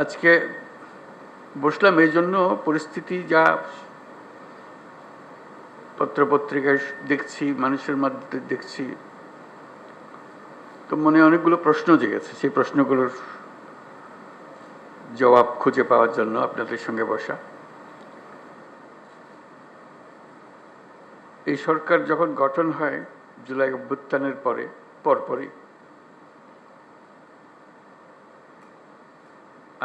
আজকে বসলাম এই জন্য, পরিস্থিতি যা পত্রপত্রিকায় দেখছি, মানুষের মধ্যে দেখছি, তো মনে অনেকগুলো প্রশ্ন জেগেছে। সেই প্রশ্নগুলোর জবাব খুঁজে পাওয়ার জন্য আপনাদের সঙ্গে বসা। এই সরকার যখন গঠন হয় জুলাই অভ্যুত্থানের পরপরই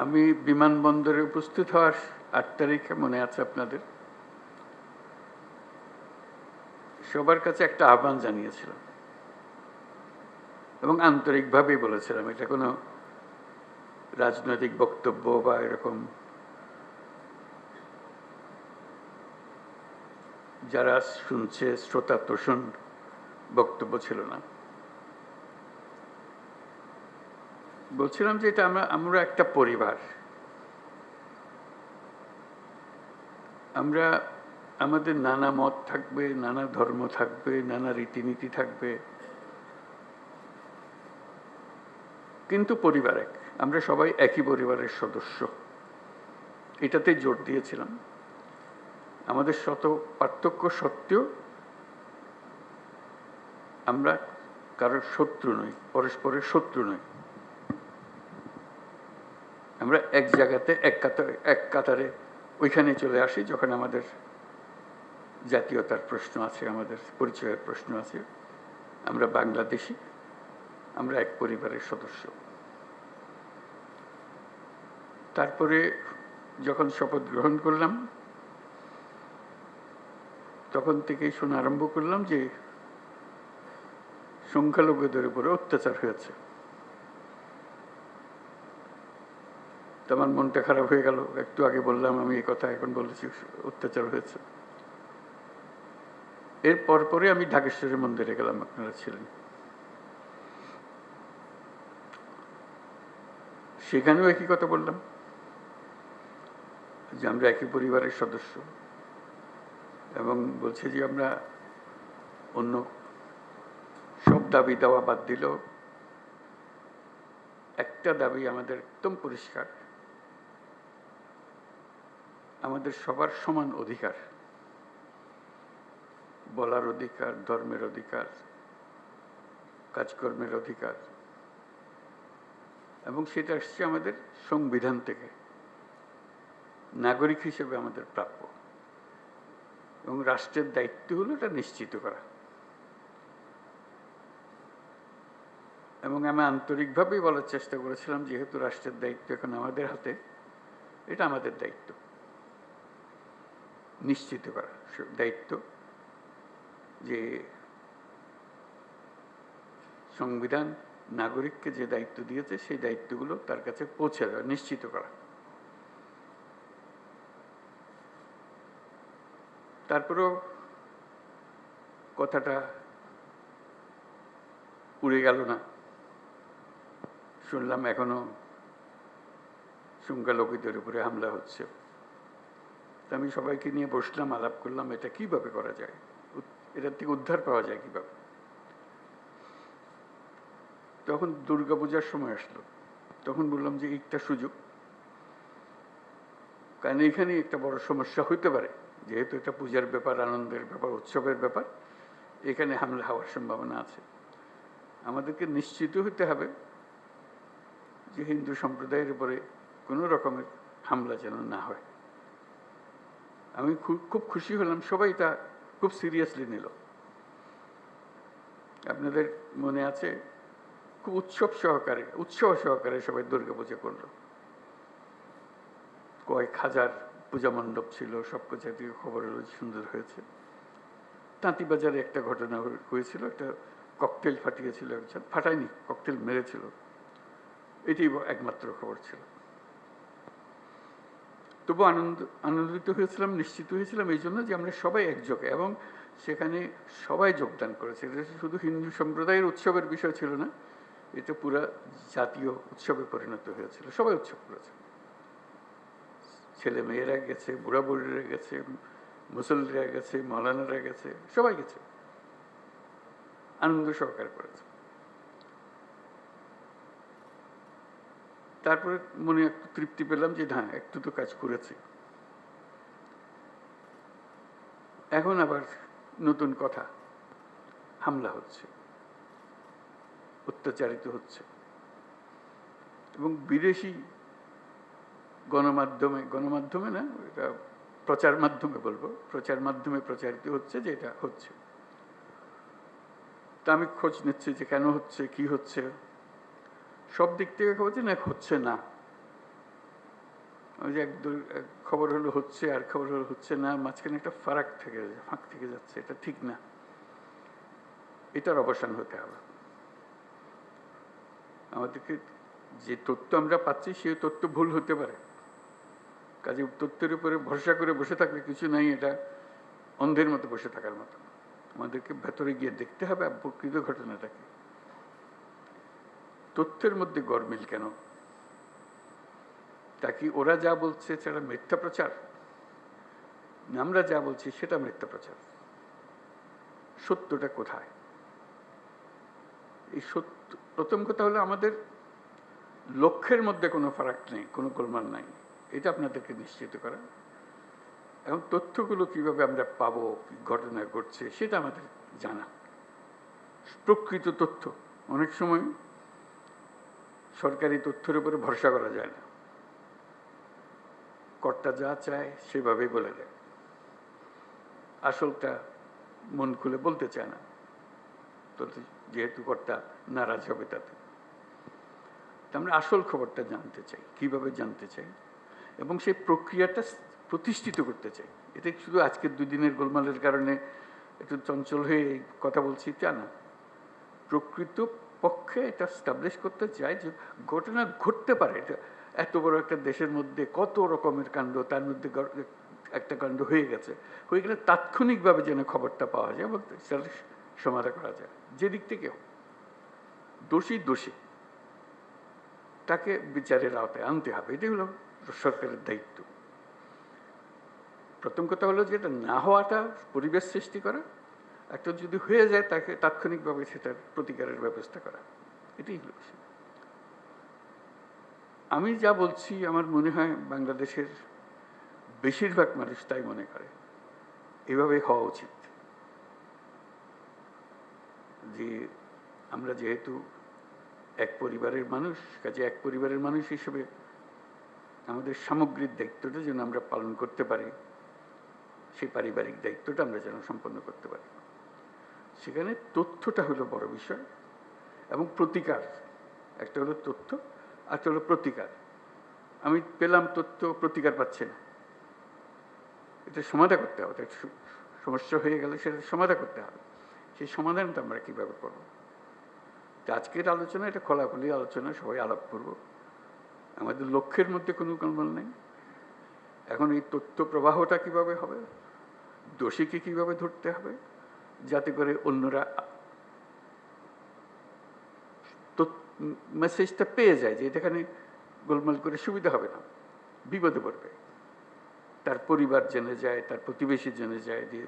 আমি বিমানবন্দরে উপস্থিত হওয়ার 8 তারিখে, মনে আছে আপনাদের, সবার কাছে একটা আহ্বান জানিয়েছিলাম এবং আন্তরিকভাবেই বলেছিলাম। এটা কোনো রাজনৈতিক বক্তব্য বা এরকম যারা শুনছে শ্রোতা তোষণ বক্তব্য ছিল না। বলছিলাম যে এটা আমরা একটা পরিবার। আমরা আমাদের নানা মত থাকবে, নানা ধর্ম থাকবে, নানা রীতিনীতি থাকবে, কিন্তু পরিবার এক। আমরা সবাই একই পরিবারের সদস্য, এটাতে জোর দিয়েছিলাম। আমাদের শত পার্থক্য সত্ত্বেও আমরা কারোর শত্রু নই, পরস্পরের শত্রু নই। আমরা এক জায়গাতে এক কাতারে ওইখানে চলে আসি যখন আমাদের জাতীয়তার প্রশ্ন আছে, আমাদের পরিচয়ের প্রশ্ন আছে। আমরা বাংলাদেশি, আমরা এক পরিবারের সদস্য। তারপরে যখন শপথ গ্রহণ করলাম, তখন থেকেই শোনা আরম্ভ করলাম যে সংখ্যালঘুদের উপরে অত্যাচার হয়েছে। তো আমার মনটা খারাপ হয়ে গেল। একটু আগে বললাম আমি এই কথা, এখন বলেছি অত্যাচার হয়েছে। এর পরে আমি ঢাকেশ্বরী মন্দিরে গেলাম, আপনারা ছিলেন। সেখানেও একই কথা বললাম যে আমরা একই পরিবারের সদস্য, এবং বলছি যে আমরা অন্য সব দাবি দেওয়া বাদ দিলেও একটা দাবি আমাদের একদম পরিষ্কার, আমাদের সবার সমান অধিকার, বলার অধিকার, ধর্মের অধিকার, কাজকর্মের অধিকার, এবং সেটা আসছে আমাদের সংবিধান থেকে, নাগরিক হিসেবে আমাদের প্রাপ্য। এবং রাষ্ট্রের দায়িত্ব হলো এটা নিশ্চিত করা। এবং আমি আন্তরিকভাবেই বলার চেষ্টা করেছিলাম, যেহেতু রাষ্ট্রের দায়িত্ব এখন আমাদের হাতে, এটা আমাদের দায়িত্ব নিশ্চিত করা, দায়িত্ব যে সংবিধান নাগরিককে যে দায়িত্ব দিয়েছে সেই দায়িত্বগুলো তার কাছে পৌঁছে দেওয়া, নিশ্চিত করা। তারপরেও কথাটা উড়ে গেল না। শুনলাম এখনো সংখ্যালঘুদের উপরে হামলা হচ্ছে। আমি সবাইকে নিয়ে বসলাম, আলাপ করলাম এটা কিভাবে করা যায়, এটার থেকে উদ্ধার পাওয়া যায় কিভাবে। তখন দুর্গাপূজার সময় আসলো, তখন বললাম যে একটা সুযোগ, কারণ এখানে একটা বড় সমস্যা হইতে পারে, যেহেতু এটা পূজার ব্যাপার, আনন্দের ব্যাপার, উৎসবের ব্যাপার, এখানে হামলা হওয়ার সম্ভাবনা আছে। আমাদেরকে নিশ্চিত হতে হবে যে হিন্দু সম্প্রদায়ের উপরে কোনো রকমের হামলা যেন না হয়। আমি খুব খুশি হলাম, সবাই তা খুব সিরিয়াসলি নিল। আপনাদের মনে আছে, খুব উৎসব সহকারে সবাই দুর্গাপূজা করলো। কয়েক হাজার পূজা মণ্ডপ ছিল, সব কিছু থেকে খবর হলো সুন্দর হয়েছে। তাঁতিবাজারে একটা ঘটনা হয়েছিল, একটা ককটেল ফাটিয়েছিল একজন, ফাটায়নি, ককটেল মেরেছিল, এটি একমাত্র খবর ছিল। তবু আনন্দিত হয়েছিলাম, নিশ্চিত হয়েছিলাম এই জন্য যে আমরা সবাই একযোগে, এবং সেখানে সবাই যোগদান করেছে। এটা শুধু হিন্দু সম্প্রদায়ের উৎসবের বিষয় ছিল না, এটা পুরা জাতীয় উৎসবে পরিণত হয়েছিল। সবাই উৎসব করেছে, ছেলে মেয়েরা গেছে, বুড়া বুড়িরা গেছে, মুসল্লিরা গেছে, মৌলানারা গেছে, সবাই গেছে, আনন্দ সহকারে করেছে। তারপরে মনে একটু তৃপ্তি পেলাম যে না, একটু তো কাজ করেছে। এখন আবার নতুন কথা, হামলা হচ্ছে, অত্যাচারিত হচ্ছে, এবং বিদেশি গণমাধ্যমে না, এটা প্রচার মাধ্যমে বলবো, প্রচার মাধ্যমে প্রচারিত হচ্ছে যে এটা হচ্ছে। তা আমি খোঁজ নিচ্ছি যে কেন হচ্ছে, কি হচ্ছে। সব দিক থেকে খবর না, হচ্ছে না। ওই যে এক খবর হলো হচ্ছে, আর খবর হলো হচ্ছে না, মাঝখানে একটা ফাঁক থেকে যাচ্ছে। এটা ঠিক না, এটার অবসান হতে হবে। আমাদেরকে যে তথ্য আমরা পাচ্ছি সেই তথ্য ভুল হতে পারে, কাজে তথ্যের উপরে ভরসা করে বসে থাকলে কিছু নাই, এটা অন্ধের মতো বসে থাকার মতো। আমাদেরকে ভেতরে গিয়ে দেখতে হবে প্রকৃত ঘটনাটাকে। তথ্যের মধ্যে গরমিল কেন? তা কি ওরা যা বলছে সেটা মিথ্যা প্রচার? আমরা যা বলছি সেটা মিথ্যা প্রচার? সত্যটা কোথায়? এই সত্য, প্রথম কথা হলো আমাদের লক্ষ্যের মধ্যে কোনো ফারাক নেই, কোনো গোলমাল নাই, এটা আপনাদেরকে নিশ্চিত করা। এবং তথ্যগুলো কিভাবে আমরা পাবো, কি ঘটনা ঘটছে সেটা আমাদের জানা। প্রকৃত তথ্য, অনেক সময় সরকারি তথ্যের উপরে ভরসা করা যায় না। কর্তা যা চায় সেভাবেই বলে দেয়, আসলটা মন খুলে বলতে চায় না, তো যেহেতু কর্তা নারাজ হবে তাতে। আমরা আসল খবরটা জানতে চাই, কিভাবে জানতে চাই, এবং সেই প্রক্রিয়াটা প্রতিষ্ঠিত করতে চাই। এটা শুধু আজকের 2 দিনের গোলমালের কারণে একটু চঞ্চল হয়ে কথা বলছি তা না। প্রকৃত পক্ষে এটা স্টাবলিশ করতে চাই যে ঘটনা ঘটতে পারে। এটা এত বড় একটা দেশের মধ্যে কত রকমের কাণ্ড, তার মধ্যে একটা কাণ্ড হয়ে গেছে, হয়ে গেলে তাৎক্ষণিকভাবে যেন খবরটা পাওয়া যায় এবং সেটা সমাধান করা যায়। যে দিক থেকে দোষী তাকে বিচারের আওতায় আনতে হবে, এটাই হলো সরকারের দায়িত্ব। প্রথম কথা হলো যে এটা না হওয়াটা পরিবেশ সৃষ্টি করা, একটা যদি হয়ে যায় তাকে তাৎক্ষণিকভাবে সেটার প্রতিকারের ব্যবস্থা করা, এটাই হলো বিষয়। আমি যা বলছি আমার মনে হয় বাংলাদেশের বেশিরভাগ মানুষ তাই মনে করে, এভাবে হওয়া উচিত। যে আমরা যেহেতু এক পরিবারের মানুষ, কাজে এক পরিবারের মানুষ হিসেবে আমাদের সামগ্রিক দায়িত্বটা যেন আমরা পালন করতে পারি, সেই পারিবারিক দায়িত্বটা আমরা যেন সম্পন্ন করতে পারি। সেখানে তথ্যটা হলো বড় বিষয়, এবং প্রতিকার। একটা হলো তথ্য, একটা হলো প্রতিকার। আমি পেলাম তথ্য, প্রতিকার পাচ্ছে না, এটা সমাধান করতে হবে। সমস্যা হয়ে গেলে সেটা সমাধান করতে হবে। সেই সমাধানটা আমরা কীভাবে করব? আজকের আলোচনা এটা খোলাখুলি আলোচনা, সবাই আলাপ করব। আমাদের লক্ষ্যের মধ্যে কোনো গোলমাল নেই। এখন এই তথ্য প্রবাহটা কিভাবে হবে, দোষীকে কিভাবে ধরতে হবে, যাতে করে অন্যরা মেসেজটা পেয়ে যায় যে এখানে গোলমাল করে সুবিধা হবে না, বিপদে পড়বে। তার পরিবার জেনে যায়, তার প্রতিবেশী জেনে যায় যে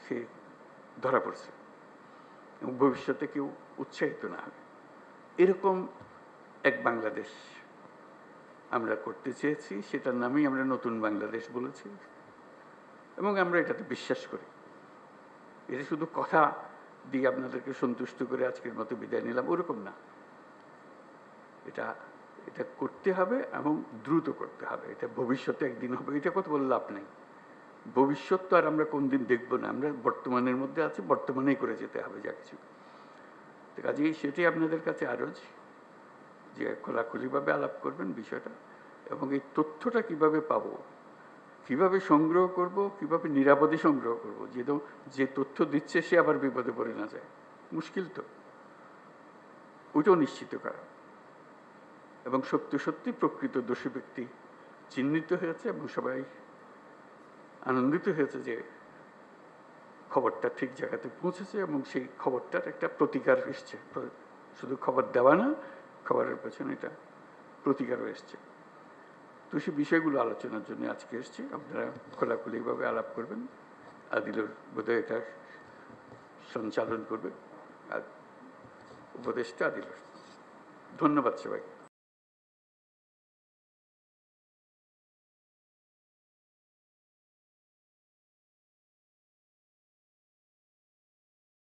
সে ধরা পড়ছে, এবং ভবিষ্যতে কেউ উৎসাহিত না হবে। এরকম এক বাংলাদেশ আমরা করতে চেয়েছি, সেটার নামেই আমরা নতুন বাংলাদেশ বলেছি, এবং আমরা এটাতে বিশ্বাস করি। এটা শুধু কথা দিয়ে আপনাদেরকে সন্তুষ্ট করে আজকের মতো বিদায় নিলাম ওরকম না। এটা করতে হবে এবং দ্রুত করতে হবে। এটা ভবিষ্যতে একদিন হবে, এটা কথা বলে লাভ নেই। ভবিষ্যৎ তো আর আমরা কোনদিন দেখবো না, আমরা বর্তমানের মধ্যে আছি, বর্তমানেই করে যেতে হবে যা কিছু। কাজেই সেটাই আপনাদের কাছে আরজ যে খোলাখুলিভাবে আলাপ করবেন বিষয়টা, এবং এই তথ্যটা কিভাবে পাবো, কিভাবে সংগ্রহ করব, কিভাবে নিরাপদে সংগ্রহ করব, যে তথ্য দিচ্ছে সে আবার বিপদে পড়ে না যায়, মুশকিল তো, ওইটাও নিশ্চিত করা। এবং সত্যি প্রকৃত দোষী ব্যক্তি চিহ্নিত হয়েছে এবং সবাই আনন্দিত হয়েছে যে খবরটা ঠিক জায়গাতে পৌঁছেছে, এবং সেই খবরটার একটা প্রতিকার এসছে। শুধু খবর দেওয়া না, খবরের পেছনে এটা প্রতিকারও এসছে। তো সেই বিষয়গুলো আলোচনার জন্য আজকে এসছি। আপনারা খোলাখুলিভাবে আলাপ করবেন। আদিলুর বোধহয় এটা সঞ্চালন করবে, আর উপদেষ্টা আদিলুর। ধন্যবাদ সবাই।